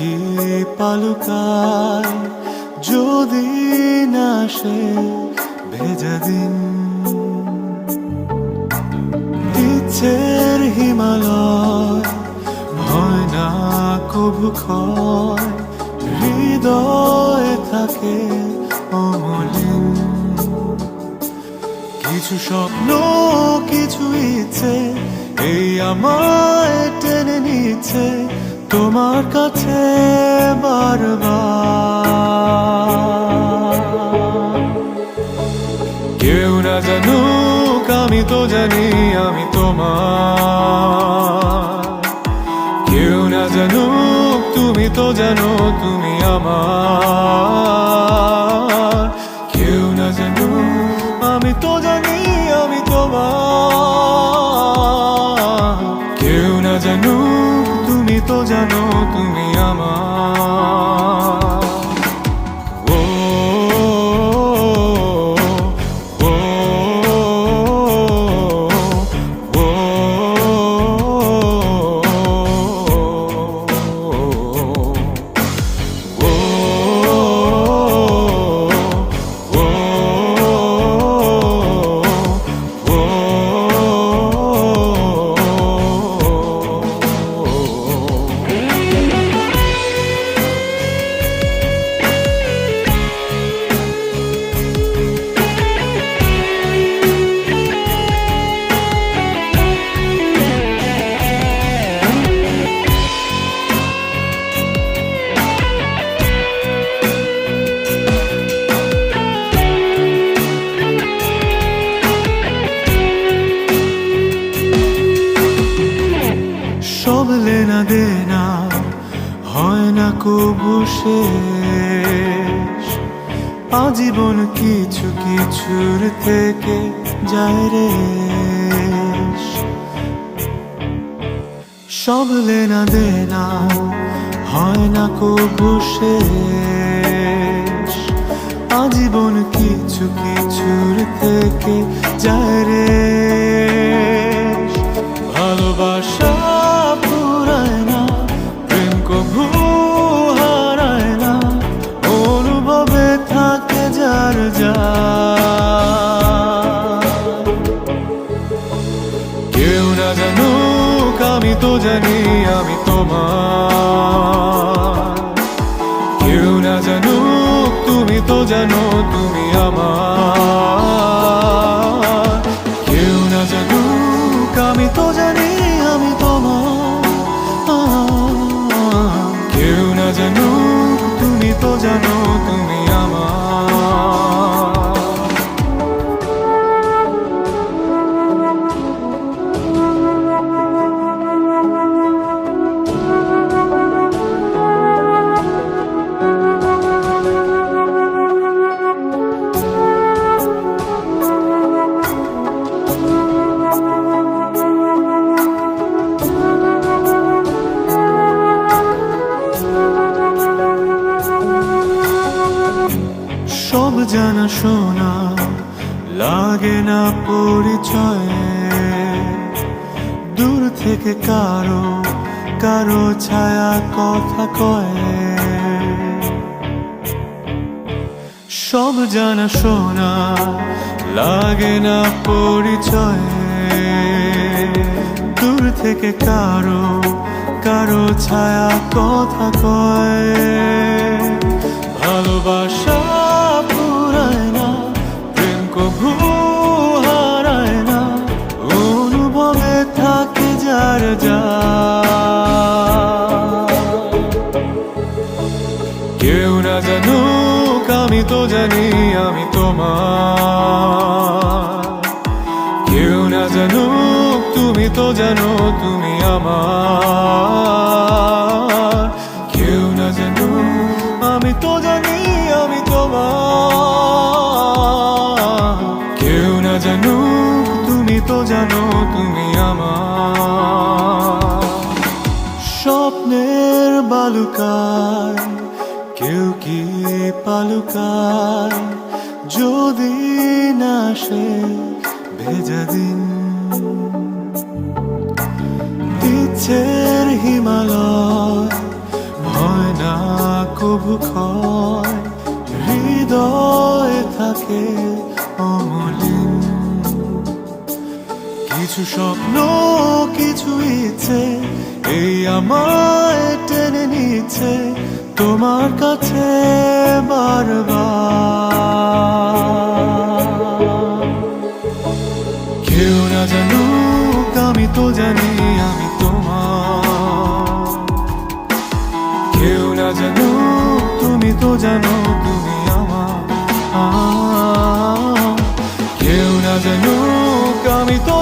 কি পালুকায় যদি না সে ভেজা দিন। ইচ্ছের হিমালয় হয় না কবু ক্ষয়, হৃদয়ে থাকে অমলিন। কিছু স্বপ্ন কিছু ইচ্ছে এই আমায় টেনে নিচ্ছে তোমার কাছে বারবার। কেউ না জানুক আমি তো জানি আমি তোমার, কেউ না জানুক তুমি তো জানো তুমি আমার। কেউ না জানুক আমি তো জানি আমি তোমার, কেউ না জানুক তুমি তো জানো তুমি আমার। ও ও ও সব লেনা দেনা হয় না কবু শেষ, আজীবন কিছু কিছুর থেকে যায় রে। সব লেনা দেনা হয় না কবু শেষ, আজীবন কিছু কিছুর থেকে যায় রে। ভালোবাসা পুরায় না, প্রেম কবু হারায় না, অনুভবে থাকে যার যার। কেউ না জানুক আমি তো জানি আমি তোমার, কেউ না জানুক তুমি তো জানো তুমি আমার। কেউ না জানুক আমি তো জানি আমি তোমার, কেউ না জানুক তুমি তো জানো তুমি আমার। সব জানা শোনা লাগে না পরিচয়ে, দূর থেকে কারো কারো ছায়া কথা কয়। সব জানা শোনা লাগে না পরিচয়ে, দূর থেকে কারো কারো ছায়া কথা কয়। ভালোবাসা পুরায় না, প্রেম কবু হারায় না, অনুভবে থাকে যার যার। কেউ না জানুক আমি তো জানি আমি তোমার, কেউ না জানুক তুমি তো জানো তুমি আমার। কেউ না জানুক আমি তো জানি আমি তোমার, কেউ না জানুক তুমি তো জানো তুমি আমার। স্বপ্নের বালুকায় কেউ কি পালুকায় যদি না সে ভেজা দিন। ইচ্ছের হিমালয় হয় না কবু ক্ষয়, হৃদয়ে থাকে অমলিন। কিছু স্বপ্ন, কিছু ইচ্ছে, এই আমায় টেনে নিচ্ছে তোমার কাছে বারবার। কেউ না জানুক আমি তো জানি আমি তোমার, কেউ না জানুক তুমি তো জানো তুমি আমার। কেউ না জানুক আমি তো